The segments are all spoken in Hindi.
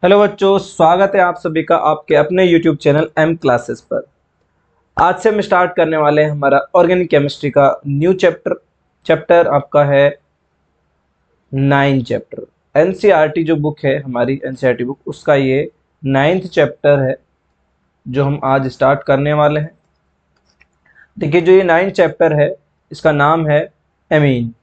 हेलो बच्चों, स्वागत है आप सभी का आपके अपने YouTube चैनल एम क्लासेस पर। आज से हम स्टार्ट करने वाले हैं हमारा ऑर्गेनिक केमिस्ट्री का न्यू चैप्टर आपका है 9 चैप्टर। एनसीईआरटी जो बुक है हमारी एनसीईआरटी बुक, उसका ये 9th चैप्टर है जो हम आज स्टार्ट करने वाले हैं। देखिए, जो ये 9th चैप्टर है इसका नाम है एमीन।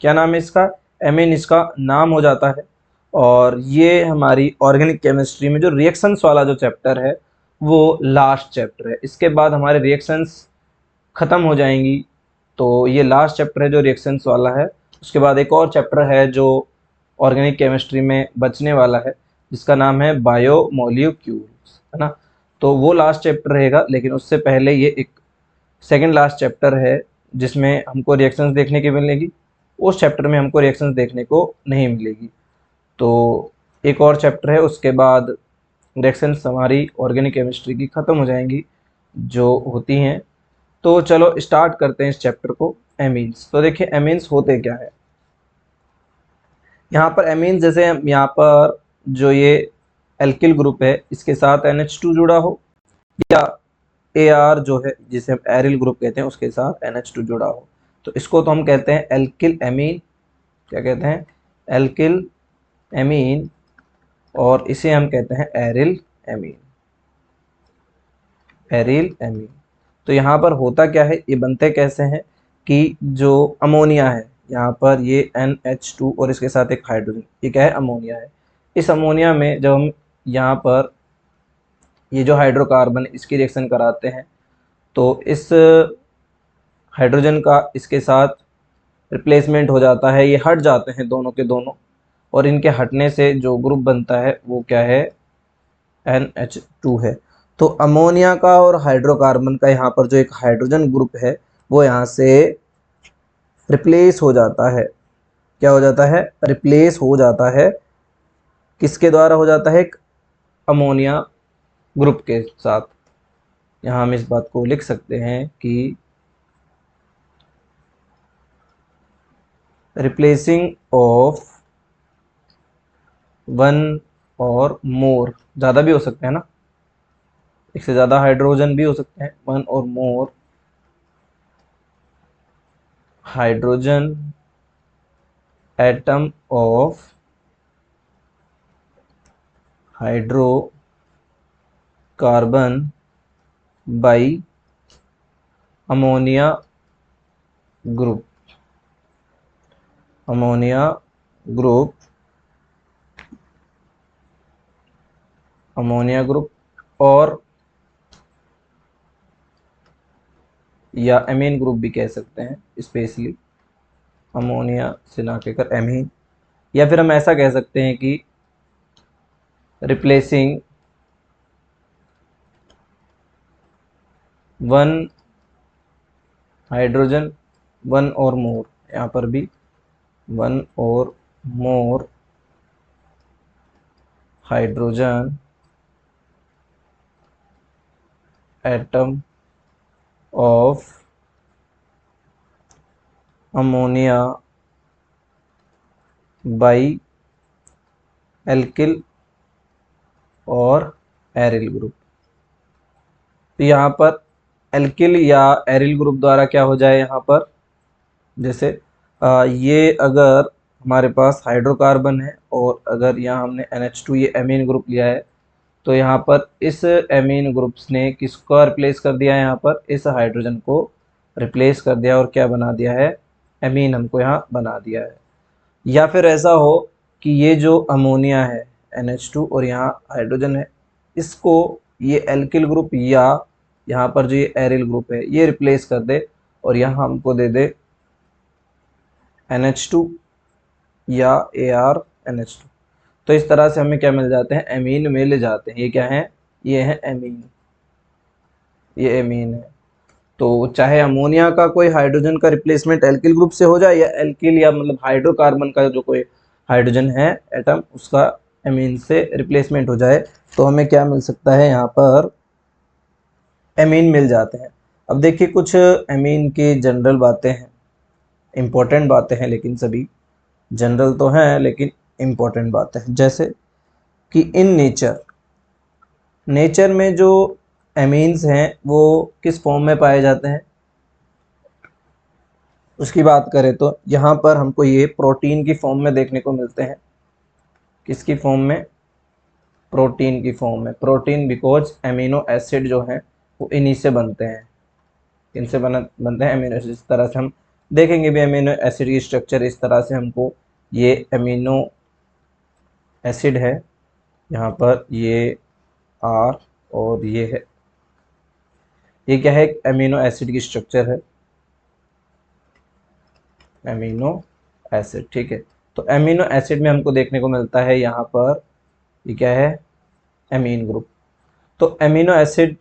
क्या नाम है इसका? एमीन इसका नाम हो जाता है। और ये हमारी ऑर्गेनिक केमिस्ट्री में जो रिएक्शंस वाला जो चैप्टर है वो लास्ट चैप्टर है। इसके बाद हमारे रिएक्शंस ख़त्म हो जाएंगी, तो ये लास्ट चैप्टर है जो रिएक्शंस वाला है। उसके बाद एक और चैप्टर है जो ऑर्गेनिक केमिस्ट्री में बचने वाला है, जिसका नाम है बायोमोलिक्यूल्स, है ना। तो वो लास्ट चैप्टर रहेगा, लेकिन उससे पहले ये एक सेकेंड लास्ट चैप्टर है जिसमें हमको रिएक्शंस देखने की मिलेगी। उस चैप्टर में हमको रिएक्शंस देखने को नहीं मिलेगी। तो एक और चैप्टर है, उसके बाद रिएक्शंस हमारी ऑर्गेनिक केमिस्ट्री की ख़त्म हो जाएंगी जो होती हैं। तो चलो स्टार्ट करते हैं इस चैप्टर को। एमीन्स, तो देखिए एमीन्स होते क्या है। यहाँ पर एमीन्स, जैसे यहाँ पर जो ये एल्किल ग्रुप है इसके साथ NH2 जुड़ा हो, या AR जो है जिसे हम एरिल ग्रुप कहते हैं उसके साथ NH2 जुड़ा हो, तो इसको तो हम कहते हैं एल्किल एमीन। क्या कहते हैं? Alkyl amine. और इसे हम कहते हैं एरिल एमीन। Aryl amine. तो यहाँ पर होता क्या है, ये बनते कैसे हैं कि जो अमोनिया है यहाँ पर, ये NH2 और इसके साथ एक हाइड्रोजन, ये क्या है? अमोनिया है। इस अमोनिया में जब हम यहाँ पर ये जो हाइड्रोकार्बन इसकी रिएक्शन कराते हैं, तो इस हाइड्रोजन का इसके साथ रिप्लेसमेंट हो जाता है, ये हट जाते हैं दोनों के दोनों, और इनके हटने से जो ग्रुप बनता है वो क्या है? NH2 है। तो अमोनिया का और हाइड्रोकार्बन का यहाँ पर जो एक हाइड्रोजन ग्रुप है वो यहाँ से रिप्लेस हो जाता है। क्या हो जाता है? रिप्लेस हो जाता है। किसके द्वारा हो जाता है? एक अमोनिया ग्रुप के साथ। यहाँ हम इस बात को लिख सकते हैं कि रिप्लेसिंग ऑफ वन और मोर, ज़्यादा भी हो सकते हैं ना, एक से ज़्यादा हाइड्रोजन भी हो सकते हैं। वन और more hydrogen atom of hydrocarbon by ammonia group. Ammonia group, ammonia group, और या एमीन ग्रुप भी कह सकते हैं, स्पेशली अमोनिया से ना कहकर एमीन। या फिर हम ऐसा कह सकते हैं कि रिप्लेसिंग वन हाइड्रोजन, वन और मोर, यहाँ पर भी वन और more hydrogen atom of ammonia by alkyl और एरिल ग्रुप। तो यहाँ पर एल्किल या एरिल ग्रुप द्वारा क्या हो जाए, यहाँ पर जैसे ये अगर हमारे पास हाइड्रोकार्बन है और अगर यहाँ हमने NH2 ये एमीन ग्रुप लिया है, तो यहाँ पर इस एमीन ग्रुप्स ने किसको रिप्लेस कर दिया है? यहाँ पर इस हाइड्रोजन को रिप्लेस कर दिया, और क्या बना दिया है? एमीन हमको यहाँ बना दिया है। या फिर ऐसा हो कि ये जो अमोनिया है NH2 और यहाँ हाइड्रोजन है, इसको ये एल्किल ग्रुप या यहाँ पर जो ये एरिल ग्रुप है ये रिप्लेस कर दे, और यहाँ हमको दे दे NH2 या ArNH2। तो इस तरह से हमें क्या मिल जाते हैं? एमीन मिल जाते हैं। ये क्या है? ये है एमीन, ये एमीन है। तो चाहे अमोनिया का कोई हाइड्रोजन का रिप्लेसमेंट एल्किल ग्रुप से हो जाए, या एल्किल या मतलब हाइड्रोकार्बन का जो कोई हाइड्रोजन है एटम, उसका एमीन से रिप्लेसमेंट हो जाए, तो हमें क्या मिल सकता है? यहाँ पर एमीन मिल जाते हैं। अब देखिए, कुछ एमीन की जनरल बातें हैं, इम्पोर्टेंट बातें हैं, लेकिन सभी जनरल तो हैं लेकिन इम्पोर्टेंट बातें हैं। जैसे कि इन नेचर में जो एमीन्स हैं वो किस फॉर्म में पाए जाते हैं, उसकी बात करें तो यहाँ पर हमको ये प्रोटीन की फॉर्म में देखने को मिलते हैं। किसकी फॉर्म में? प्रोटीन की फॉर्म में। प्रोटीन बिकॉज एमिनो एसिड जो हैं वो इन्हीं से बनते हैं। इनसे बनते हैं एमिनो एसिड। इस तरह से हम देखेंगे भी एमिनो एसिड की स्ट्रक्चर। इस तरह से हमको ये एमिनो एसिड है, यहाँ पर ये आर और ये है, ये क्या है? एमिनो एसिड की स्ट्रक्चर है, एमिनो एसिड। ठीक है, तो एमिनो एसिड में हमको देखने को मिलता है यहाँ पर ये क्या है? Amine group. तो एमिनो एसिड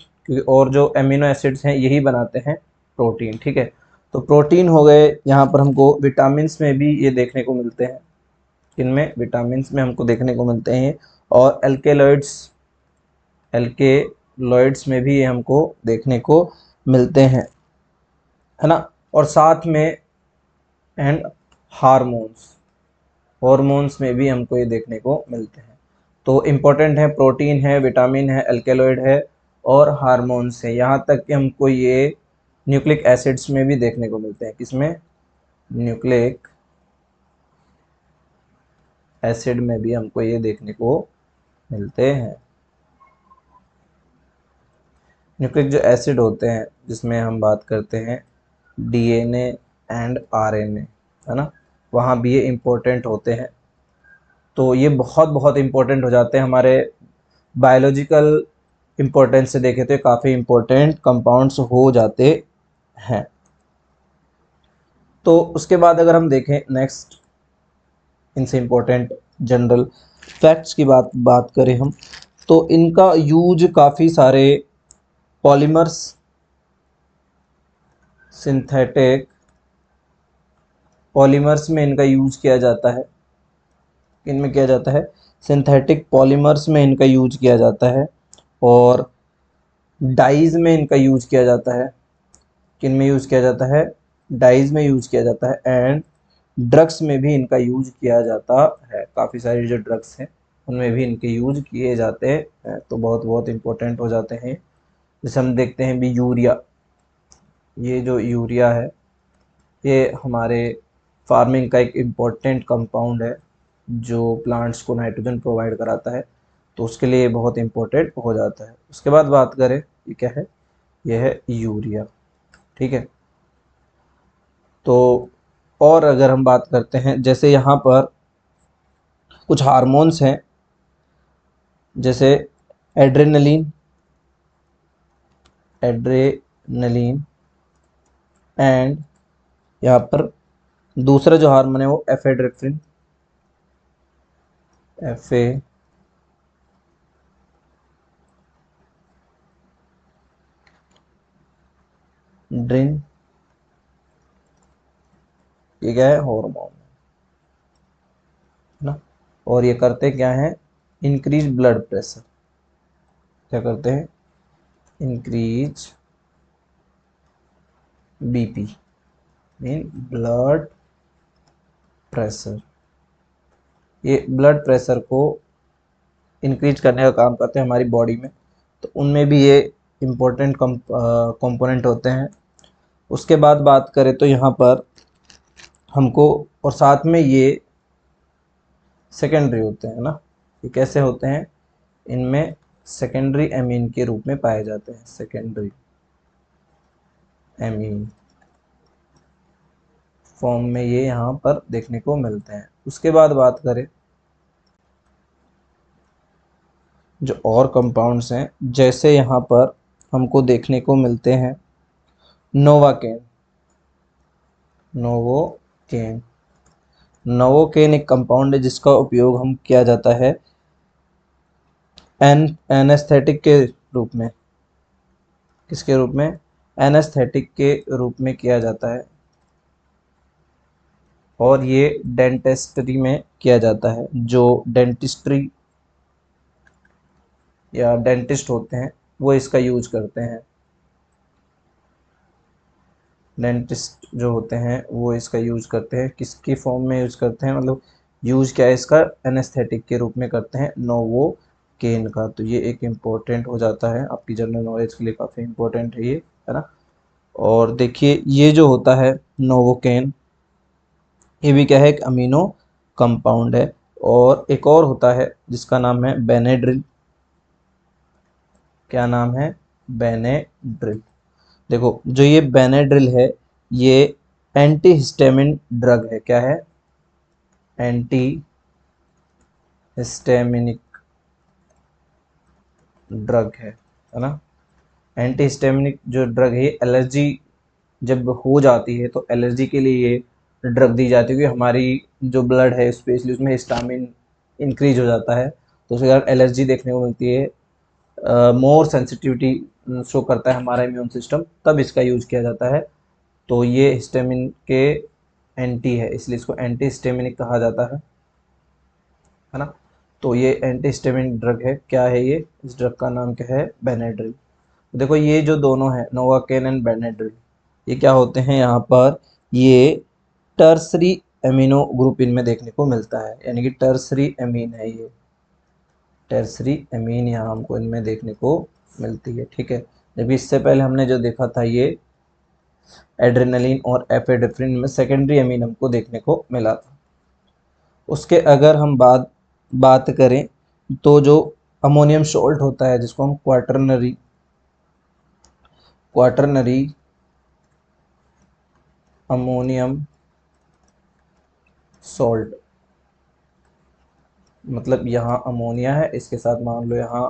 और जो एमिनो एसिड्स हैं यही बनाते हैं प्रोटीन। ठीक है, तो प्रोटीन हो गए। यहाँ पर हमको विटामिन्स में भी ये देखने को मिलते हैं। इनमें विटामिन्स में हमको देखने को मिलते हैं, और एल्केलॉइड्स में भी ये हमको देखने को मिलते हैं, है ना। और साथ में एंड हार्मोन्स में भी हमको ये देखने को मिलते हैं। तो इम्पोर्टेंट है, प्रोटीन है, विटामिन है, एल्केलॉइड है और हार्मोन्स है। यहाँ तक कि हमको ये न्यूक्लिक एसिड्स में भी देखने को मिलते हैं। किसमें? न्यूक्लिक एसिड में भी हमको ये देखने को मिलते हैं। न्यूक्लिक जो एसिड होते हैं जिसमें हम बात करते हैं डीएनए एंड आरएनए, है ना, वहाँ भी ये इम्पोर्टेंट होते हैं। तो ये बहुत बहुत इम्पोर्टेंट हो जाते हैं हमारे बायोलॉजिकल इम्पोर्टेंस से देखें तो काफ़ी इम्पोर्टेंट कंपाउंड्स हो जाते हैं। तो उसके बाद अगर हम देखें नेक्स्ट इनसे इम्पोर्टेंट जनरल फैक्ट्स की बात करें हम, तो इनका यूज काफ़ी सारे पॉलीमर्स, सिंथेटिक पॉलीमर्स में इनका यूज किया जाता है। इनमें किया जाता है सिंथेटिक पॉलीमर्स में इनका यूज किया जाता है, और डाइज में इनका यूज किया जाता है। किन में यूज किया जाता है? डाइज में यूज किया जाता है। एंड ड्रग्स में भी इनका यूज किया जाता है। काफ़ी सारी जो ड्रग्स हैं उनमें भी इनके यूज किए जाते हैं। तो बहुत बहुत इम्पोर्टेंट हो जाते हैं। जैसे हम देखते हैं भी यूरिया, ये जो यूरिया है ये हमारे फार्मिंग का एक इम्पोर्टेंट कंपाउंड है जो प्लांट्स को नाइट्रोजन प्रोवाइड कराता है। तो उसके लिए बहुत इम्पोर्टेंट हो जाता है। उसके बाद बात करें ये क्या है? ये है यूरिया। ठीक है, तो और अगर हम बात करते हैं जैसे यहाँ पर कुछ हार्मोन्स हैं जैसे एड्रेनलिन एड्रेनलिन एंड यहाँ पर दूसरा जो हार्मोन है वो एफेड्रिफ्रिन, एफेड्रिन। ये क्या है? हार्मोन, है ना। और ये करते क्या हैं? Increase blood pressure. क्या करते हैं? Increase BP mean blood pressure. ये ब्लड प्रेशर को इंक्रीज करने का काम करते हैं हमारी बॉडी में। तो उनमें भी ये इम्पोर्टेंट कंपोनेंट होते हैं। उसके बाद बात करें तो यहाँ पर हमको, और साथ में ये सेकेंडरी होते हैं ना। ये कैसे होते हैं? इनमें सेकेंडरी एमीन के रूप में पाए जाते हैं। सेकेंडरी एमीन फॉर्म में ये यहाँ पर देखने को मिलते हैं। उसके बाद बात करें जो और कंपाउंड्स हैं, जैसे यहाँ पर हमको देखने को मिलते हैं नोवाकेन। नोवोकेन नोवोकेन एक कंपाउंड है जिसका उपयोग हम किया जाता है एनेस्थेटिक के रूप में। किसके रूप में? एनेस्थेटिक के रूप में किया जाता है, और ये डेंटिस्ट्री में किया जाता है। जो डेंटिस्ट्री या डेंटिस्ट होते हैं वो इसका यूज करते हैं। डेंटिस्ट जो होते हैं वो इसका यूज करते हैं। किसकी फॉर्म में यूज करते हैं? मतलब यूज क्या है इसका, एनेस्थेटिक के रूप में करते हैं नोवोकेन का। तो ये एक इम्पोर्टेंट हो जाता है आपकी जनरल नॉलेज के लिए, काफ़ी इम्पोर्टेंट है ये, है ना। और देखिए ये जो होता है नोवोकेन, ये भी क्या है, एक अमीनो कंपाउंड है। और एक और होता है जिसका नाम है बेनेड्रिल। क्या नाम है, बेनेड्रिल। देखो जो ये बेनेड्रिल है, ये एंटी हिस्टामिन ड्रग है। क्या है, एंटी हिस्टामिनिक ड्रग है ना। एंटी हिस्टामिनिक जो ड्रग है, एलर्जी जब हो जाती है तो एलर्जी के लिए ये ड्रग दी जाती है, क्योंकि हमारी जो ब्लड है स्पेशली उसमें हिस्टामिन इंक्रीज हो जाता है, तो उसके कारण एलर्जी देखने को मिलती है। मोर सेंसिटिविटी शो करता है हमारा इम्यून सिस्टम, तब इसका यूज किया जाता है। तो ये हिस्टामिन के एंटी है, इसलिए इसको एंटी हिस्टामिनिक कहा जाता है ना। तो ये एंटी हिस्टामिनिक ड्रग है। क्या है ये, इस ड्रग का नाम क्या है, बेनेड्रिल। देखो ये जो दोनों है नोवाकेन एंड बेनेड्रिल, ये क्या होते हैं, यहाँ पर ये टर्सरी एमिनो ग्रुप इनमें देखने को मिलता है, यानी कि टर्सरी एमीन है ये, टर्सरी एमीन यहाँ हमको इनमें देखने को मिलती है, ठीक है। जबकि इससे पहले हमने जो देखा था ये एड्रेनलिन और एफेड्रिफ्रिन में सेकेंडरी एमीन हमको देखने को मिला था। उसके अगर हम बात बात करें तो जो अमोनियम सॉल्ट होता है, जिसको हम क्वाटरनरी क्वाटरनरी अमोनियम सॉल्ट, मतलब यहाँ अमोनिया है, इसके साथ मान लो यहाँ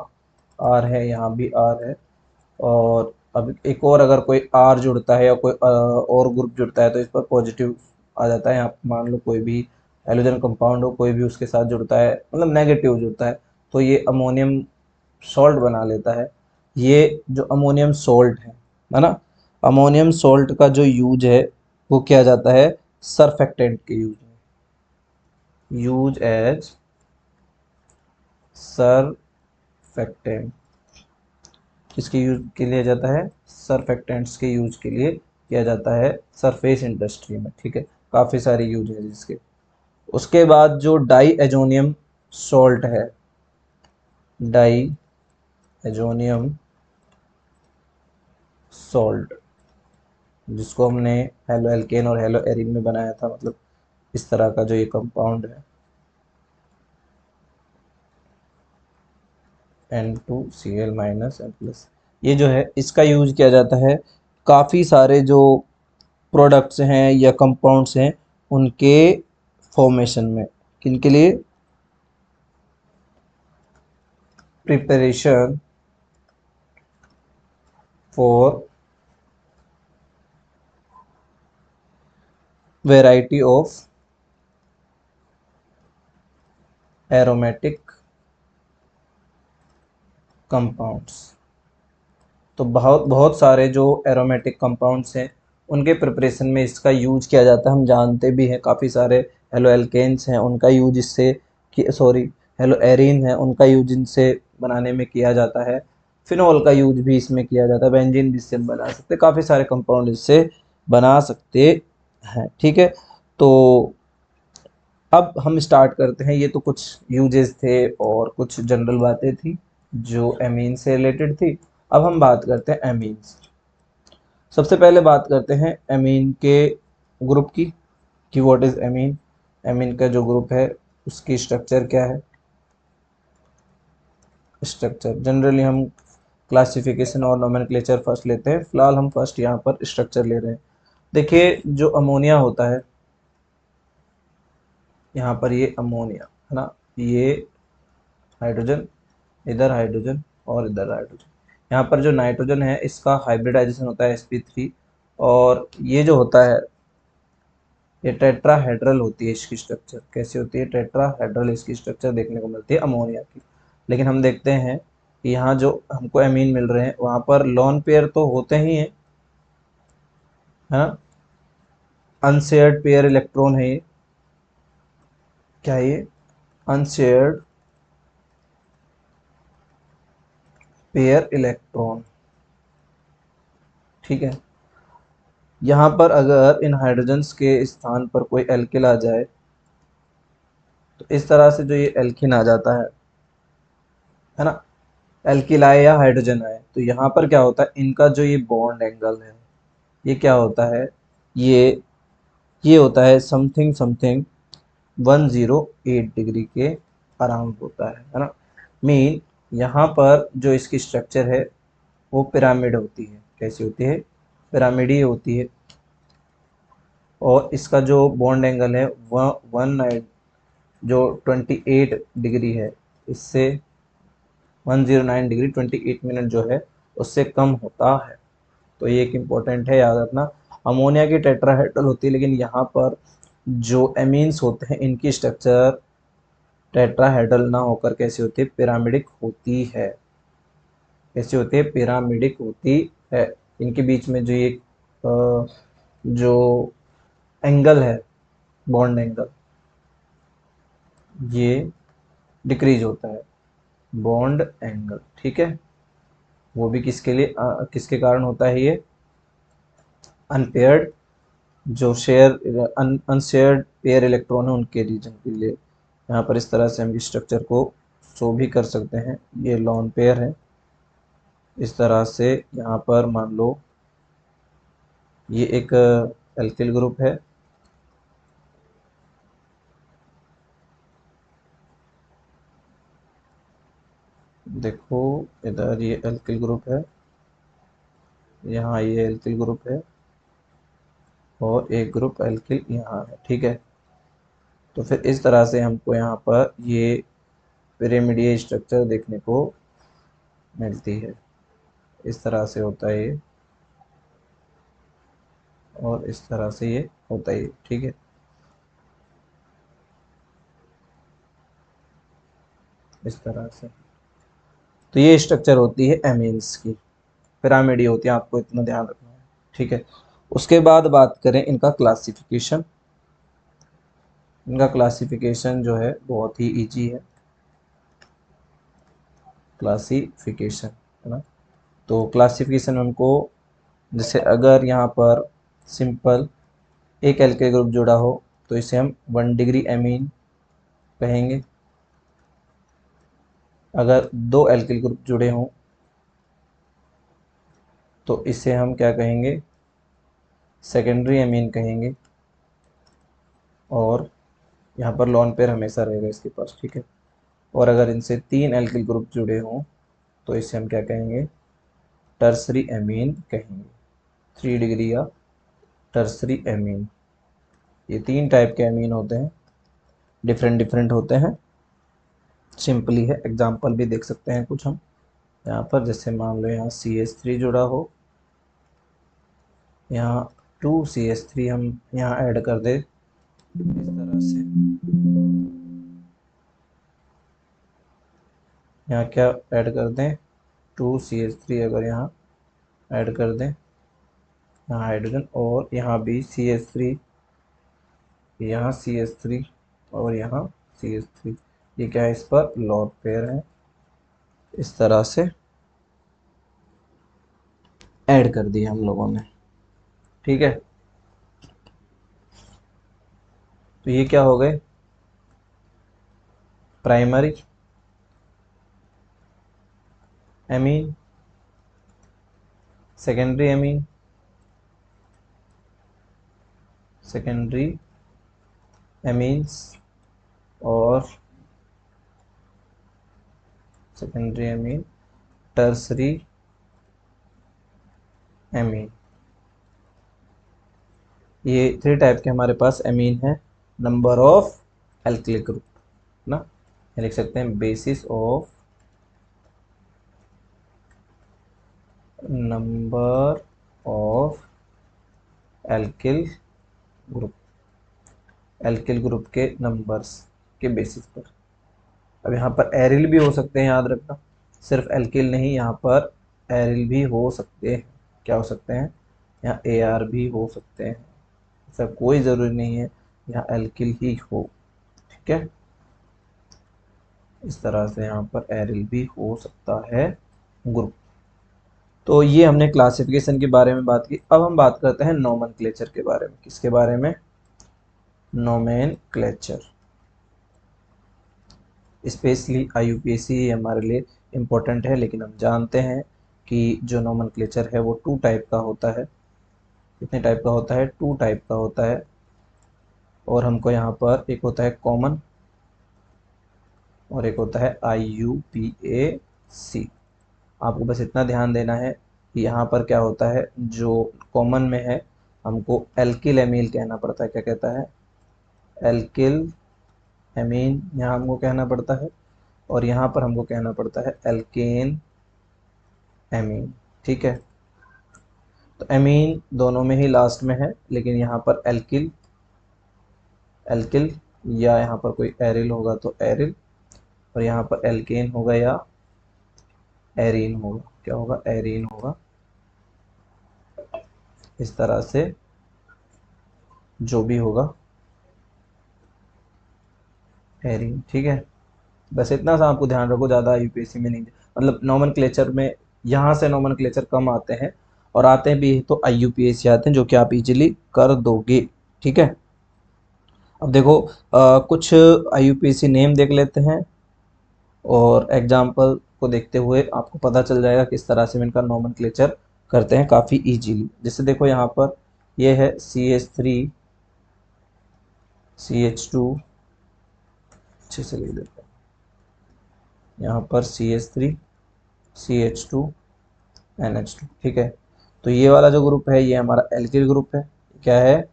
आर है, यहाँ भी आर है, और अब एक और अगर कोई आर जुड़ता है या कोई और ग्रुप जुड़ता है तो इस पर पॉजिटिव आ जाता है। यहाँ पे मान लो कोई भी हेलोजन कंपाउंड हो, कोई भी उसके साथ जुड़ता है, मतलब नेगेटिव जुड़ता है, तो ये अमोनियम सॉल्ट बना लेता है। ये जो अमोनियम सॉल्ट है ना, अमोनियम सॉल्ट का जो यूज है वो किया जाता है सरफेक्टेंट के यूज में, यूज एज सरफेक्टेंट। किसके यूज के लिए जाता है, सरफेक्टेंट्स के यूज के लिए किया जाता है सरफेस इंडस्ट्री में, ठीक है। काफ़ी सारे यूज है जिसके। उसके बाद जो डाई एजोनियम सॉल्ट है, डाई एजोनियम सॉल्ट, जिसको हमने हेलो एल्केन और हेलो एरिन में बनाया था, मतलब इस तरह का जो ये कंपाउंड है N2Cl माइनस N प्लस, ये जो है इसका यूज किया जाता है काफ़ी सारे जो प्रोडक्ट्स हैं या कंपाउंड्स हैं उनके फॉर्मेशन में। किनके लिए, preparation for variety of aromatic compounds. तो बहुत बहुत सारे जो एरोमेटिक कंपाउंड्स हैं उनके प्रिपरेशन में इसका यूज किया जाता है। हम जानते भी हैं काफ़ी सारे हेलो एल्केन्स हैं, उनका यूज इससे, सॉरी, हेलो एरीन है, उनका यूज इनसे बनाने में किया जाता है। फिनॉल का यूज भी इसमें किया जाता है, बेंजीन भी इससे हम बना सकते हैं, काफ़ी सारे कंपाउंड इससे बना सकते हैं, ठीक है। तो अब हम स्टार्ट करते हैं। ये तो कुछ यूजेस थे और कुछ जनरल बातें थी जो एमीन से रिलेटेड थी। अब हम बात करते हैं एमीन्स। सबसे पहले बात करते हैं एमीन के ग्रुप की, कि व्हाट इज एमीन। एमीन का जो ग्रुप है उसकी स्ट्रक्चर क्या है। स्ट्रक्चर जनरली हम क्लासिफिकेशन और नोमेनक्लेचर फर्स्ट लेते हैं, फिलहाल हम फर्स्ट यहाँ पर स्ट्रक्चर ले रहे हैं। देखिए जो अमोनिया होता है, यहाँ पर ये अमोनिया है ना, ये हाइड्रोजन, इधर हाइड्रोजन और इधर हाइड्रोजन। यहाँ पर जो नाइट्रोजन है इसका हाइब्रिडाइजेशन होता है sp3, और ये जो होता है ये टेट्राहेड्रल होती है इसकी स्ट्रक्चर। कैसी होती है, टेट्राहेड्रल इसकी स्ट्रक्चर देखने को मिलती है अमोनिया की। लेकिन हम देखते हैं कि यहाँ जो हमको एमीन मिल रहे हैं वहाँ पर लोन पेयर तो होते ही हैं, है ना। अनशेयर्ड पेयर इलेक्ट्रॉन है ये, क्या है ये, अनशेयर्ड पेयर इलेक्ट्रॉन, ठीक है। यहाँ पर अगर इन हाइड्रोजन्स के स्थान पर कोई एल्किल आ जाए तो इस तरह से जो ये एल्कीन आ जाता है ना, एल्किल आए या हाइड्रोजन आए, तो यहाँ पर क्या होता है, इनका जो ये बॉन्ड एंगल है ये क्या होता है, ये ये होता है समथिंग समथिंग 108 डिग्री के अराउंड होता है ना। मीन यहाँ पर जो इसकी स्ट्रक्चर है वो पिरामिड होती है। कैसी होती है? पिरामिड ही होती है। और इसका जो बॉन्ड एंगल है वह 1 जो 28 डिग्री है, इससे 109 डिग्री 28 मिनट जो है उससे कम होता है। तो ये एक इम्पोर्टेंट है, याद रखना। अमोनिया की टेट्राहेड्रल होती है, लेकिन यहाँ पर जो एमीन्स होते हैं इनकी स्ट्रक्चर टेट्राहेड्रल ना होकर कैसी होती है, पिरामिडिक होती है। कैसी होती है? पिरामिडिक होती है। इनके बीच में जो ये जो एंगल है, बॉन्ड एंगल, ये डिक्रीज होता है, बॉन्ड एंगल। ठीक है, वो भी किसके लिए किसके कारण होता है? ये अनपेयर्ड जो अनशेयर्ड पेयर इलेक्ट्रॉन है उनके रीजन के लिए। यहाँ पर इस तरह से हम स्ट्रक्चर को शो भी कर सकते हैं। ये लॉन पेयर है। इस तरह से यहाँ पर मान लो ये एक एल्किल ग्रुप है, देखो इधर ये एल्किल ग्रुप है, यहाँ ये एल्किल ग्रुप है, और एक ग्रुप एल्किल यहाँ है। ठीक है, तो फिर इस तरह से हमको यहाँ पर ये पिरामिडीय स्ट्रक्चर देखने को मिलती है। इस तरह से होता है ये, और इस तरह से ये होता है। ठीक है, इस तरह से। तो ये स्ट्रक्चर होती है एमीन्स की, पिरामिड होती है, आपको इतना ध्यान रखना है। ठीक है, उसके बाद बात करें इनका क्लासिफिकेशन। इनका क्लासिफिकेशन जो है बहुत ही इजी है, क्लासिफिकेशन, है ना। तो क्लासिफिकेशन उनको, जैसे अगर यहाँ पर सिंपल एक एल्किल ग्रुप जुड़ा हो तो इसे हम 1 डिग्री एमीन कहेंगे। अगर 2 एल्किल ग्रुप जुड़े हों तो इसे हम क्या कहेंगे? सेकेंडरी एमीन कहेंगे। और यहाँ पर लॉन पेयर हमेशा रहेगा इसके पास। ठीक है, और अगर इनसे 3 एल्किल ग्रुप जुड़े हों तो इसे हम क्या कहेंगे? टर्सरी एमीन कहेंगे। 3 डिग्री या टर्सरी एमीन, ये 3 टाइप के एमीन होते हैं, डिफरेंट डिफरेंट होते हैं। सिंपली है, एग्जाम्पल भी देख सकते हैं कुछ हम यहाँ पर। जैसे मान लो यहाँ CH3 जुड़ा हो, यहाँ 2 CH3 हम यहाँ ऐड कर दे इस तरह से, यहाँ क्या ऐड कर दें? 2 CH3 अगर यहाँ ऐड कर दें, यहाँ हाइड्रोजन, और यहाँ भी CH3, यहाँ CH3 और यहाँ CH3, ये क्या है? इस पर लॉन पेयर है। इस तरह से ऐड कर दिया हम लोगों ने। ठीक है, तो ये क्या हो गए? Primary amine, secondary amine, secondary amines, और सेकेंडरी एमीन, टर्सरी एमीन। ये 3 टाइप के हमारे पास एमीन है। नंबर ऑफ एल्किल ग्रुप ना, ये लिख सकते हैं basis of number of alkyl group, alkyl group के नंबर्स के बेसिस पर। अब यहाँ पर एरिल भी हो सकते हैं, याद रखना। सिर्फ एल्किल नहीं, यहाँ पर एरिल भी हो सकते हैं। क्या हो सकते हैं? यहाँ AR भी हो सकते हैं। ऐसा कोई ज़रूरी नहीं है यहाँ एल्किल ही हो। ठीक है, इस तरह से यहाँ पर एरिल भी हो सकता है ग्रुप। तो ये हमने क्लासिफिकेशन के बारे में बात की। अब हम बात करते हैं नोमेनक्लेचर के बारे में। किसके बारे में? नोमेनक्लेचर। स्पेशली IUPAC हमारे लिए इम्पोर्टेंट है, लेकिन हम जानते हैं कि जो नोमेनक्लेचर है वो 2 टाइप का होता है। कितने टाइप का होता है? 2 टाइप का होता है। और हमको यहाँ पर एक होता है कॉमन और एक होता है IUPAC। आपको बस इतना ध्यान देना है कि यहाँ पर क्या होता है, जो कॉमन में है हमको एल्किल एमील कहना पड़ता है। क्या कहता है? एल्किल एमीन यहाँ हमको कहना पड़ता है, और यहाँ पर हमको कहना पड़ता है एल्केन एमीन। ठीक है, तो एमीन दोनों में ही लास्ट में है, लेकिन यहाँ पर एल्किल एल्किल या यहाँ पर कोई एरिल होगा तो एरिल, और यहाँ पर एल्केन होगा या एरीन होगा। क्या होगा? एरीन होगा। इस तरह से जो भी होगा एरीन। ठीक है, बस इतना सा आपको ध्यान रखो, ज़्यादा यूपीएससी में नहीं, मतलब नोमेनक्लेचर में यहाँ से नोमेनक्लेचर कम आते हैं, और आते हैं भी तो IUPAC आते हैं, जो कि आप इजीली कर दोगे। ठीक है, अब देखो कुछ IUPAC नेम देख लेते हैं, और एग्जाम्पल को देखते हुए आपको पता चल जाएगा किस तरह से इनका नोमेनक्लेचर करते हैं काफ़ी इजीली। जैसे देखो यहाँ पर ये है CH3 CH2, अच्छे से लिख देते हैं यहाँ पर CH3 CH2 NH2। ठीक है, तो ये वाला जो ग्रुप है ये हमारा एल्किल ग्रुप है। क्या है?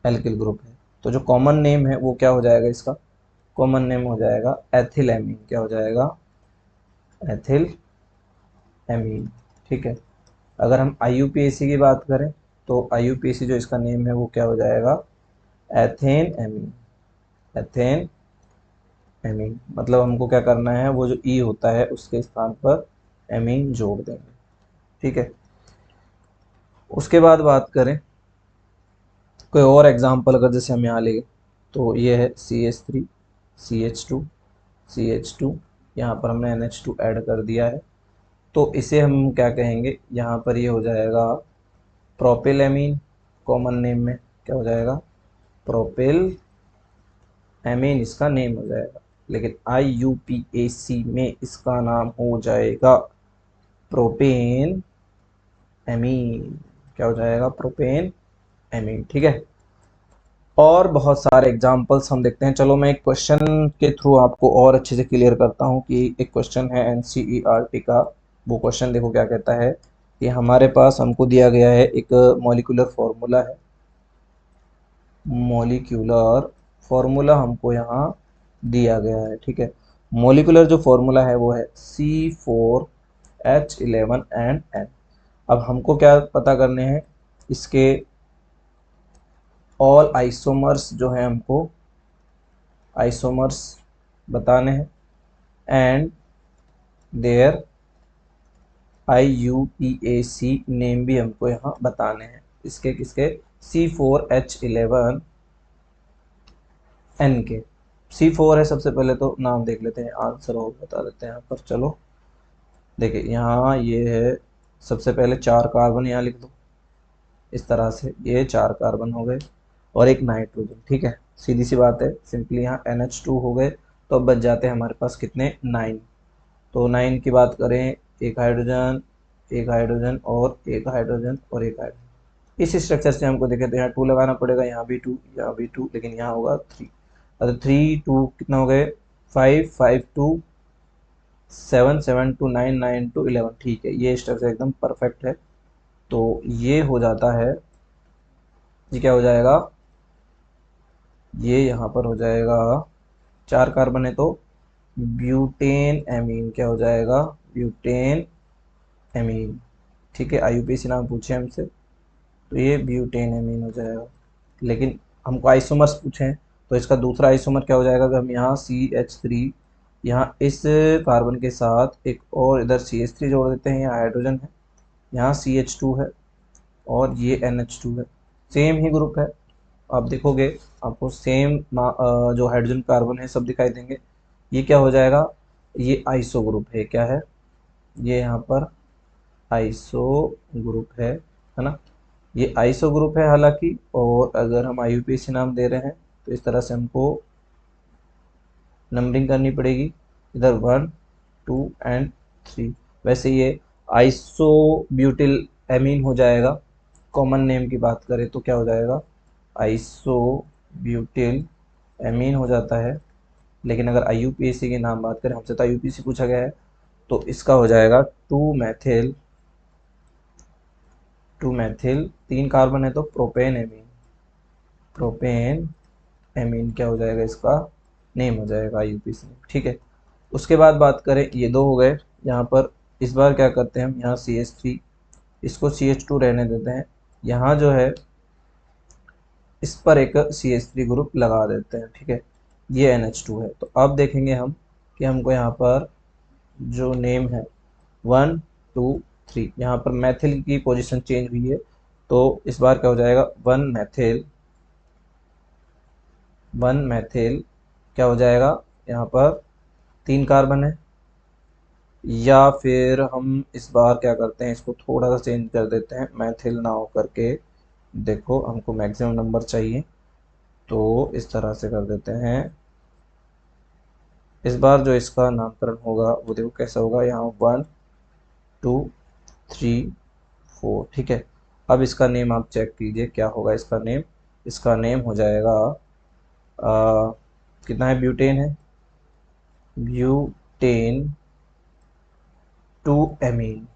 एल्किल ग्रुप है। तो जो कॉमन नेम है वो क्या हो जाएगा? इसका कॉमन नेम हो जाएगा एथिल एमीन। क्या हो जाएगा? Ethyl amine. ठीक है, अगर हम IUPAC की बात करें तो IUPAC जो इसका नेम है वो क्या हो जाएगा? Ethane amine. एथेन एमीन, मतलब हमको क्या करना है, वो जो ई होता है उसके स्थान पर एमीन जोड़ देंगे। ठीक है, उसके बाद बात करें कोई और एग्जांपल, अगर जैसे हम यहाँ ले तो ये है CH3 CH2 CH2, यहाँ पर हमने NH2 ऐड कर दिया है, तो इसे हम क्या कहेंगे? यहाँ पर ये हो जाएगा प्रोपिलएमीन। कॉमन नेम में क्या हो जाएगा? प्रोपिल एमीन इसका नेम हो जाएगा, लेकिन IUPAC में इसका नाम हो जाएगा प्रोपेन एमीन। क्या हो जाएगा? Propane amine. ठीक है, और बहुत सारे एग्जाम्पल्स हम देखते हैं। चलो मैं एक क्वेश्चन के थ्रू आपको और अच्छे से क्लियर करता हूँ कि एक क्वेश्चन है NCERT का। वो क्वेश्चन देखो क्या कहता है कि हमारे पास हमको दिया गया है एक मॉलिक्यूलर फार्मूला है। मॉलिक्यूलर फार्मूला हमको यहाँ दिया गया है। ठीक है, मॉलिक्यूलर जो फार्मूला है वो है C4H11N। अब हमको क्या पता करने हैं? इसके ऑल आइसोमर्स जो है हमको आइसोमर्स बताने हैं, एंड देयर IUPAC नेम भी हमको यहाँ बताने हैं। इसके किसके? C4H11N के। C4 है, सबसे पहले तो नाम देख लेते हैं, आंसर हो बता देते हैं यहाँ पर। चलो देखिए यहाँ ये है, सबसे पहले 4 कार्बन यहाँ लिख दो। इस तरह से ये 4 कार्बन हो गए और एक नाइट्रोजन। ठीक है, सीधी सी बात है, सिंपली यहाँ NH2 हो गए, तो अब बच जाते हैं हमारे पास कितने? 9। तो 9 की बात करें, एक हाइड्रोजन एक हाइड्रोजन और एक हाइड्रोजन और एक हाइड्रोजन। इस स्ट्रक्चर से हमको देखें तो यहाँ 2 लगाना पड़ेगा, यहाँ भी 2 यहाँ भी 2, लेकिन यहाँ होगा 3। तो 3 2 कितना हो गए? 5 5 2 7 7 2 9 9 2 11। ठीक है, ये स्ट्रक्चर एकदम परफेक्ट है। तो ये हो जाता है, ये क्या हो जाएगा? ये यहाँ पर हो जाएगा 4 कार्बन है तो ब्यूटेन एमीन। क्या हो जाएगा? Butane amine. ठीक है, IUPAC नाम पूछे हमसे तो ये ब्यूटेन एमीन हो जाएगा, लेकिन हमको आइसोमर्स पूछे हैं तो इसका दूसरा आइसोमर क्या हो जाएगा? अगर हम यहाँ CH3 यहाँ इस कार्बन के साथ एक और इधर CH3 जोड़ देते हैं, यहाँ हाइड्रोजन है, यहाँ CH2 है और ये NH2 है, सेम ही ग्रुप है। आप देखोगे आपको सेम जो हाइड्रोजन कार्बन है सब दिखाई देंगे। ये क्या हो जाएगा? ये आइसो ग्रुप है। क्या है? ये यहाँ पर आइसो ग्रुप है ना? ये आइसो ग्रुप है हालांकि, और अगर हम IUPAC नाम दे रहे हैं तो इस तरह से हमको नंबरिंग करनी पड़ेगी, इधर 1 2 एंड 3। वैसे ये आइसोब्यूटिल एमीन हो जाएगा। कॉमन नेम की बात करें तो क्या हो जाएगा, आइसोब्यूटिल एमीन हो जाता है। लेकिन अगर आईयूपीएसी के नाम बात करें, हमसे तो आईयूपीएसी पूछा गया है, तो इसका हो जाएगा 2 मैथिल 3 कार्बन है तो प्रोपेन एमीन। प्रोपेन एमीन क्या हो जाएगा, इसका नेम हो जाएगा आईयूपीएसी। ठीक है, उसके बाद बात करें, ये 2 हो गए। यहाँ पर इस बार क्या करते हैं हम, यहाँ CH3, इसको CH2 रहने देते हैं। यहाँ जो है इस पर एक CH3 ग्रुप लगा देते हैं। ठीक है, ये NH2 है। तो अब देखेंगे हम कि हमको यहाँ पर जो नेम है 1 2 3, यहाँ पर मैथिल की पोजीशन चेंज हुई है। तो इस बार क्या हो जाएगा, 1 मैथिल क्या हो जाएगा, यहाँ पर 3 कार्बन है। या फिर हम इस बार क्या करते हैं, इसको थोड़ा सा चेंज कर देते हैं, मैथिल ना हो करके, देखो हमको मैक्सिमम नंबर चाहिए तो इस तरह से कर देते हैं। इस बार जो इसका नामकरण होगा वो देखो कैसा होगा, यहाँ 1 2 3 4। ठीक है, अब इसका नेम आप चेक कीजिए क्या होगा इसका नेम। इसका नेम हो जाएगा कितना है, ब्यूटेन है, ब्यूटेन 2 एमीन।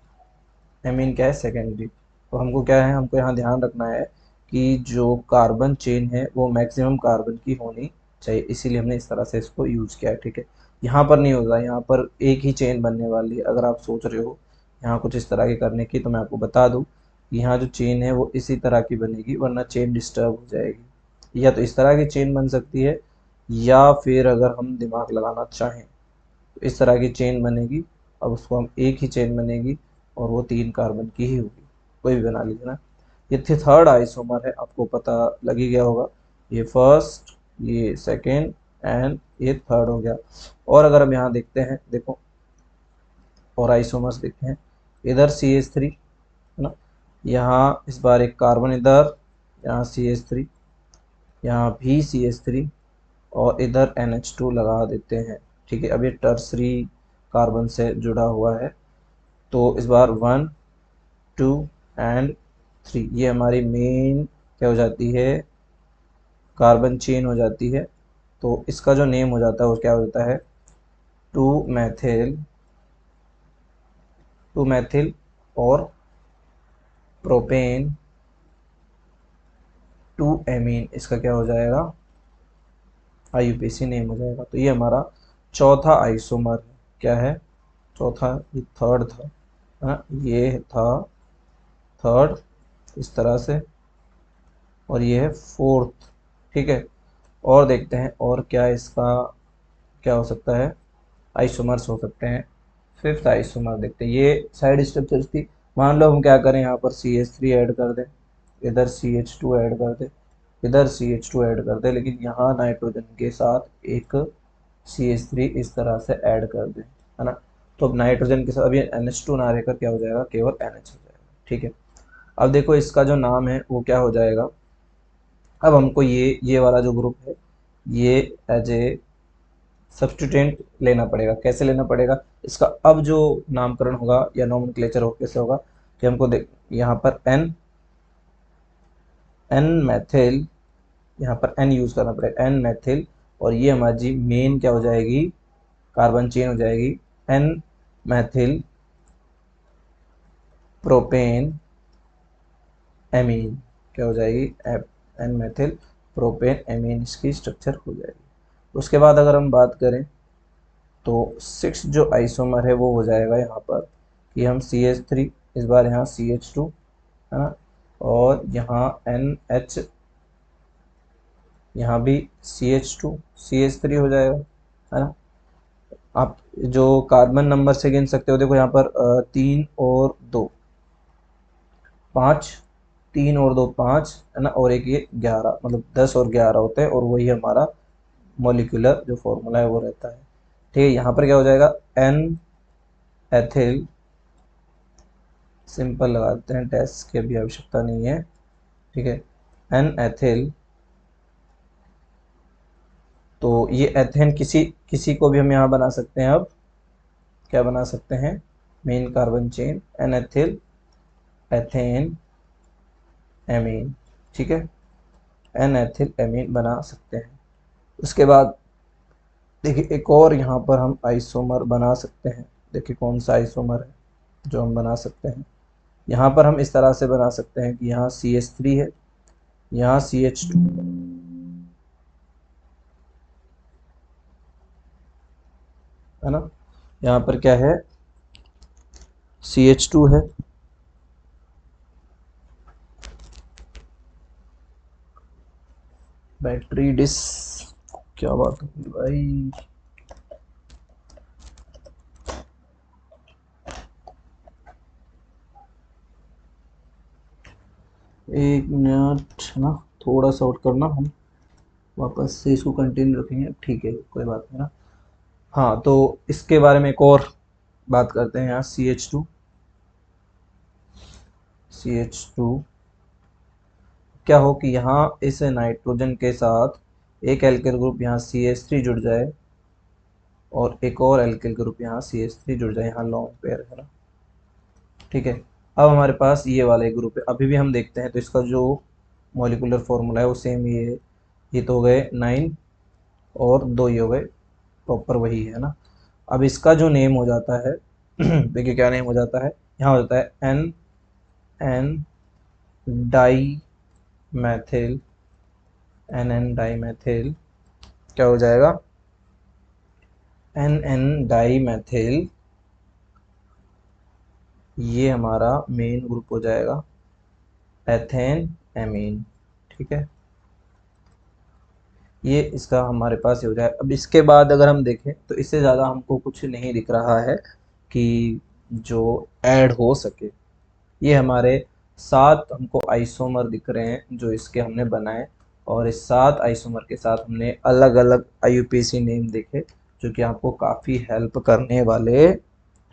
एमीन क्या है, सेकेंडरी। तो हमको क्या है, हमको यहाँ ध्यान रखना है कि जो कार्बन चेन है वो मैक्सिमम कार्बन की होनी चाहिए, इसीलिए हमने इस तरह से इसको यूज किया है। ठीक है, यहाँ पर नहीं होगा, यहाँ पर एक ही चेन बनने वाली है। अगर आप सोच रहे हो यहाँ कुछ इस तरह की करने की, तो मैं आपको बता दूँ कि यहाँ जो चेन है वो इसी तरह की बनेगी, वरना चेन डिस्टर्ब हो जाएगी। या तो इस तरह की चेन बन सकती है, या फिर अगर हम दिमाग लगाना चाहें तो इस तरह की चेन बनेगी। अब उसको हम एक ही चेन बनेगी और वो 3 कार्बन की ही होगी, कोई भी बना लीजिए ना। ये थर्ड आइसोमर है, आपको पता लग ही गया होगा। ये फर्स्ट, ये सेकेंड एंड ये थर्ड हो गया। और अगर हम यहाँ देखते हैं, देखो और आइसोमर्स देखते हैं, इधर CH3 है ना, यहाँ इस बार एक कार्बन इधर, यहाँ CH3, यहाँ भी CH3 और इधर NH2 लगा देते हैं। ठीक है, अब ये टर्सरी कार्बन से जुड़ा हुआ है। तो इस बार 1 2 एंड 3, ये हमारी मेन क्या हो जाती है, कार्बन चेन हो जाती है। तो इसका जो नेम हो जाता है वो क्या हो जाता है, 2 मैथिल और प्रोपेन 2 एमीन, इसका क्या हो जाएगा, आईयूपीएसी नेम हो जाएगा। तो ये हमारा चौथा आइसोमर क्या है, चौथा, ये थर्ड था है ना, ये था थर्ड इस तरह से, और ये है फोर्थ। ठीक है, और देखते हैं और क्या इसका क्या हो सकता है, आइसोमर्स हो सकते हैं। फिफ्थ आइसोमर देखते हैं, ये साइड स्ट्रक्चर्स थी। मान लो हम क्या करें, यहाँ पर CH3 ऐड कर दें, इधर CH2 ऐड कर दें, इधर CH2 ऐड कर दें, लेकिन यहाँ नाइट्रोजन के साथ एक CH3 इस तरह से ऐड कर दें, है ना। तो अब नाइट्रोजन के साथ अब ये NH2 ना रहकर क्या हो जाएगा, केवल NH हो जाएगा। ठीक है, अब देखो इसका जो नाम है वो क्या हो जाएगा। अब हमको ये वाला जो ग्रुप है ये एज ए सब्स्टिट्यूएंट लेना पड़ेगा। कैसे लेना पड़ेगा, इसका अब जो नामकरण होगा या नोमेनक्लेचर हो कैसे होगा कि हमको देख, यहाँ पर एन एन मैथिल, यहाँ पर एन यूज करना पड़ेगा, एन मैथिल। और ये हमारी मेन क्या हो जाएगी, कार्बन चेन हो जाएगी, एन मैथिल प्रोपेन एमीन, क्या हो जाएगी, एन मैथिल प्रोपेन एमीन, इसकी स्ट्रक्चर हो जाएगी। उसके बाद अगर हम बात करें तो 6 जो आइसोमर है वो हो जाएगा यहाँ पर कि हम CH3, इस बार यहाँ CH2 है ना, और यहाँ NH, यहाँ भी CH2 CH3 हो जाएगा, है ना। आप जो कार्बन नंबर से गिन सकते हो, देखो यहाँ पर 3 और 2 5, 3 और 2 5 है ना, और एक ये 11, मतलब 10 और 11 होते हैं, और वही हमारा मॉलिक्यूलर जो फॉर्मूला है वो रहता है। ठीक है, यहाँ पर क्या हो जाएगा, एन एथिल, सिंपल लगाते हैं, डैश की अभी आवश्यकता नहीं है। ठीक है, एन एथिल तो ये एथेन किसी किसी को भी हम यहाँ बना सकते हैं। अब क्या बना सकते हैं, main carbon chain N ethyl ethane amine, ठीक है, एन एथिल एमीन बना सकते हैं। उसके बाद देखिए एक और यहाँ पर हम आइसोमर बना सकते हैं। देखिए कौन सा आइसोमर है जो हम बना सकते हैं। यहाँ पर हम इस तरह से बना सकते हैं कि यहाँ CH3 है, यहाँ CH2, है ना, यहाँ पर क्या है, CH2 है, बैटरी डिस, क्या बात होगी भाई। एक मिनट है ना, थोड़ा सा आउट करना, हम वापस से इसको कंटिन्यू रखेंगे, ठीक है कोई बात नहीं ना। हाँ तो इसके बारे में एक और बात करते हैं। यहाँ CH2 क्या हो कि यहाँ इस नाइट्रोजन के साथ एक एल्किल ग्रुप यहाँ CH3 जुड़ जाए और एक और एल्किल ग्रुप यहाँ CH3 जुड़ जाए, यहाँ लॉन्ग पेयर है ना, ठीक है। अब हमारे पास ये वाला एक ग्रुप है, अभी भी हम देखते हैं तो इसका जो मॉलिक्यूलर फॉर्मूला है वो सेम ही है। ये तो हो गए 9 और 2 ये हो गए, प्रॉपर वही है ना। अब इसका जो नेम हो जाता है देखिए क्या नेम हो जाता है, यहाँ हो जाता है N N dimethyl, N N dimethyl, क्या हो जाएगा, एन एन डाई मैथिल, ये हमारा मेन ग्रुप हो जाएगा एथेन एमीन, ठीक है। ये इसका हमारे पास हो जाए। अब इसके बाद अगर हम देखें तो इससे ज़्यादा हमको कुछ नहीं दिख रहा है कि जो ऐड हो सके। ये हमारे 7 हमको आइसोमर दिख रहे हैं जो इसके हमने बनाए, और इस 7 आइसोमर के साथ हमने अलग अलग IUPAC नेम देखे जो कि आपको काफ़ी हेल्प करने वाले हैं,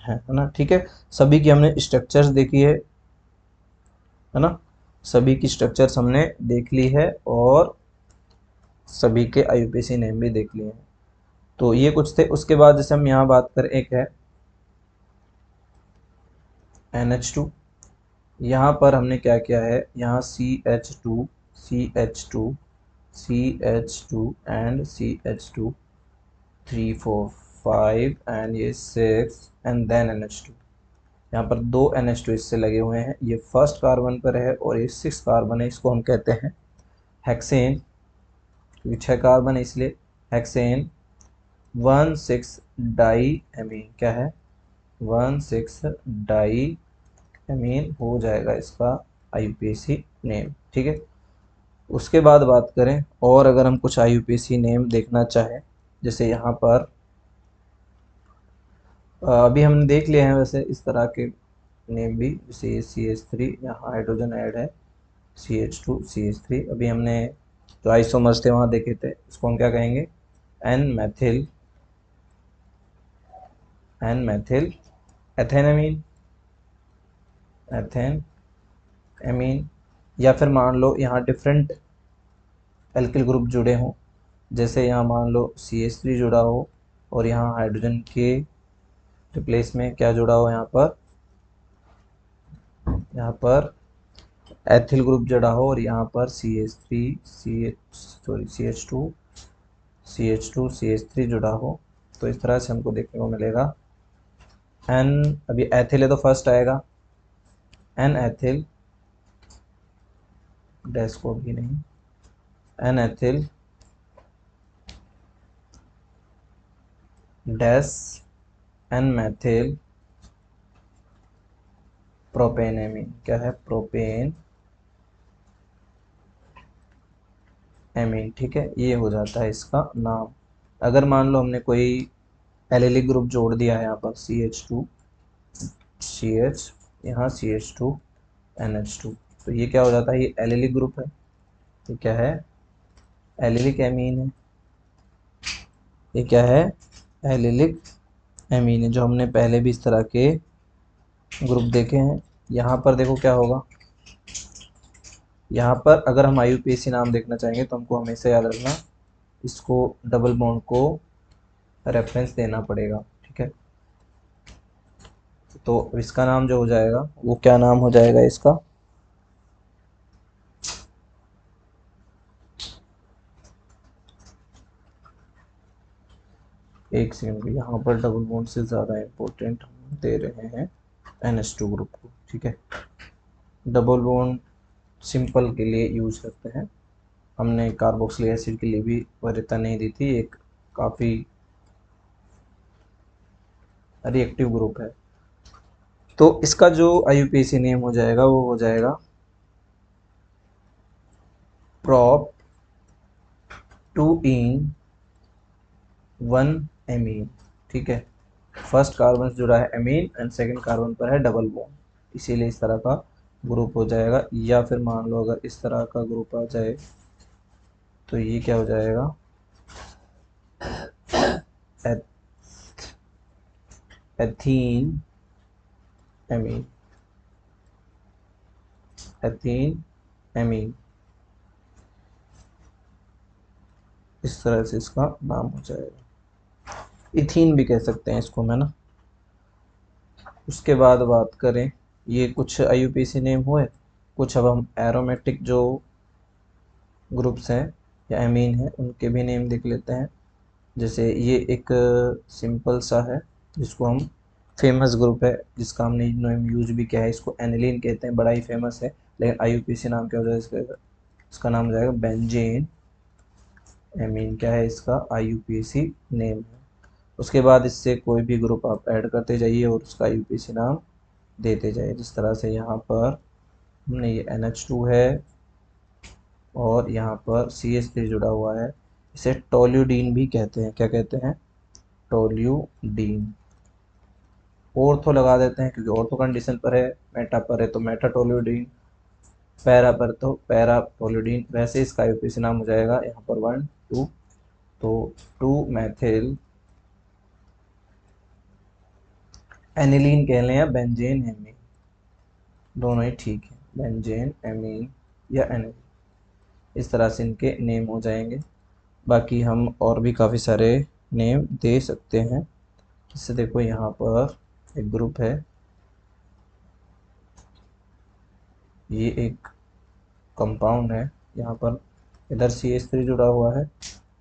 है ना, ठीक है। सभी की हमने स्ट्रक्चर्स देखी है ना, सभी की स्ट्रक्चर्स हमने देख ली है और सभी के IUPAC नेम भी देख लिए हैं। तो ये कुछ थे। उसके बाद जैसे हम यहाँ बात करें, एक है NH2। यहाँ पर हमने क्या किया है, यहाँ CH2 CH2 CH2 and CH2 3 4 5 and ये 6 एंड देन NH2। यहाँ पर 2 NH2 इससे लगे हुए हैं, ये फर्स्ट कार्बन पर है और ये 6 कार्बन है, इसको हम कहते हैं हेक्सेन, क्योंकि 6 कार्बन है इसलिए हेक्सेन 1,6 डाई एमीन, क्या है 1,6 डाई एमीन हो जाएगा इसका IUPAC नेम, ठीक है। उसके बाद बात करें और अगर हम कुछ IUPAC नेम देखना चाहें, जैसे यहाँ पर अभी हमने देख लिए हैं वैसे इस तरह के नेम भी, जैसे ये CH3, यहाँ हाइड्रोजन ऐड है, CH2 CH3। अभी हमने जो आइसोमर्स थे वहाँ देखे थे, इसको हम क्या कहेंगे, एन मैथिल एथेनामीन, एथेन एमीन। या फिर मान लो यहाँ डिफरेंट एल्किल ग्रुप जुड़े हों, जैसे यहाँ मान लो CH3 जुड़ा हो और यहाँ हाइड्रोजन के रिप्लेस में क्या जुड़ा हो, यहाँ पर एथिल ग्रुप जुड़ा हो और यहाँ पर CH2 CH3 जुड़ा हो, तो इस तरह से हमको देखने को मिलेगा। एन, अभी एथिल है तो फर्स्ट आएगा एन एथिल, डैश कोड भी नहीं, N ethyl dash N methyl propane amine, क्या है प्रोपेन एमीन, ठीक है। ये हो जाता है इसका नाम। अगर मान लो हमने कोई एलिलिक ग्रुप जोड़ दिया है यहाँ पर CH2 CH, यहाँ CH2 NH2, तो ये क्या हो जाता है, ये एलिलिक ग्रुप है, ये क्या है एलिलिक एमीन है, ये क्या है एलिलिक एमीन है, जो हमने पहले भी इस तरह के ग्रुप देखे हैं। यहाँ पर देखो क्या होगा, यहाँ पर अगर हम IUPAC नाम देखना चाहेंगे तो हमको हमेशा याद रखना इसको डबल बॉन्ड को रेफरेंस देना पड़ेगा, ठीक है। तो इसका नाम जो हो जाएगा वो क्या नाम हो जाएगा इसका, एक सेकंड, यहाँ पर डबल बॉन्ड से ज़्यादा इम्पोर्टेंट हम दे रहे हैं NH2 ग्रुप को, ठीक है। डबल बॉन्ड सिंपल के लिए यूज करते हैं, हमने कार्बोक्सिलिक एसिड के लिए भी वरीयता नहीं दी थी, एक काफ़ी रिएक्टिव ग्रुप है। तो इसका जो IUPAC नेम हो जाएगा वो हो जाएगा prop 2ene 1 amine, ठीक है। फर्स्ट कार्बन जुड़ा है एमीन एंड सेकंड कार्बन पर है डबल बॉन्ड, इसीलिए इस तरह का ग्रुप हो जाएगा। या फिर मान लो अगर इस तरह का ग्रुप आ जाए तो ये क्या हो जाएगा, एथीन एमीन, एथीन एमीन, इस तरह से इसका नाम हो जाएगा। इथीन भी कह सकते हैं इसको, है ना। उसके बाद बात करें, ये कुछ IUPAC नेम हुए, कुछ अब हम एरोमेटिक जो ग्रुप्स हैं या एमीन हैं उनके भी नेम देख लेते हैं। जैसे ये एक सिंपल सा है जिसको हम फेमस ग्रुप है जिसका हमने नेम यूज भी किया है, इसको एनिलीन कहते हैं, बड़ा ही फेमस है। लेकिन IUPAC नाम क्या हो जाएगा इसका नाम हो जाएगा बेंजीन एमीन। क्या है इसका IUPAC नेम है। उसके बाद इससे कोई भी ग्रुप आप ऐड करते जाइए और उसका IUPAC नाम देते जाइए। जिस तरह से यहाँ पर हमने ये NH2 है और यहाँ पर CH3 जुड़ा हुआ है, इसे टोल्यूडीन भी कहते हैं। क्या कहते हैं, टोल्यूडीन। ऑर्थो लगा देते हैं क्योंकि ऑर्थो कंडीशन पर है, मेटा पर है तो मेटा टोल्यूडीन, पैरा पर तो पैरा टोल्यूडीन। वैसे इसका IUPAC नाम हो जाएगा यहाँ पर 1 2, तो 2 मैथिल एनिलीन कह लें या बेंजेन एमीन, दोनों ही ठीक है, बेंजेन एमीन या एनिलीन, इस तरह से इनके नेम हो जाएंगे। बाकी हम और भी काफ़ी सारे नेम दे सकते हैं। जैसे देखो यहाँ पर एक ग्रुप है, ये एक कंपाउंड है, यहाँ पर इधर CH3 जुड़ा हुआ है,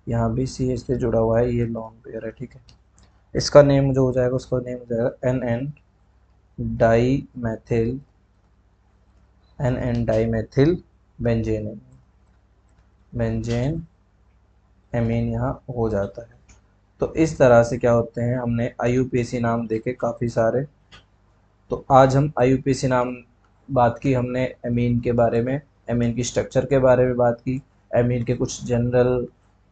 यहाँ भी CH3 जुड़ा हुआ है, ये लॉन्ग पेयर है, ठीक है। इसका नेम जो हो जाएगा उसका नेम हो जाएगा NN dimethyl benzene, benzene amine यहाँ हो जाता है। तो इस तरह से क्या होते हैं, हमने IUPAC नाम देखे काफ़ी सारे। तो आज हम IUPAC नाम बात की, हमने एमीन के बारे में, एमीन की स्ट्रक्चर के बारे में बात की, एमीन के कुछ जनरल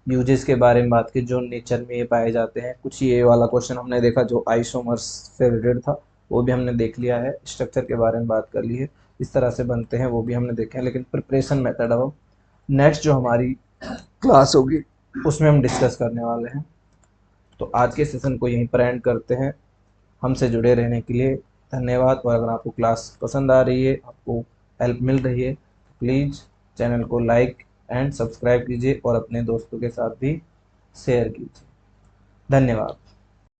यूजेस के बारे में बात की, जो नेचर में ये पाए जाते हैं। कुछ ये वाला क्वेश्चन हमने देखा जो आइसोमर्स से रिलेटेड था, वो भी हमने देख लिया है, स्ट्रक्चर के बारे में बात कर ली है, इस तरह से बनते हैं वो भी हमने देखे हैं। लेकिन प्रिपरेशन मेथड अब नेक्स्ट जो हमारी क्लास होगी उसमें हम डिस्कस करने वाले हैं। तो आज के सेशन को यहीं पर एंड करते हैं। हमसे जुड़े रहने के लिए धन्यवाद। और अगर आपको क्लास पसंद आ रही है, आपको हेल्प मिल रही है, प्लीज़ चैनल को लाइक एंड सब्सक्राइब कीजिए और अपने दोस्तों के साथ भी शेयर कीजिए। धन्यवाद।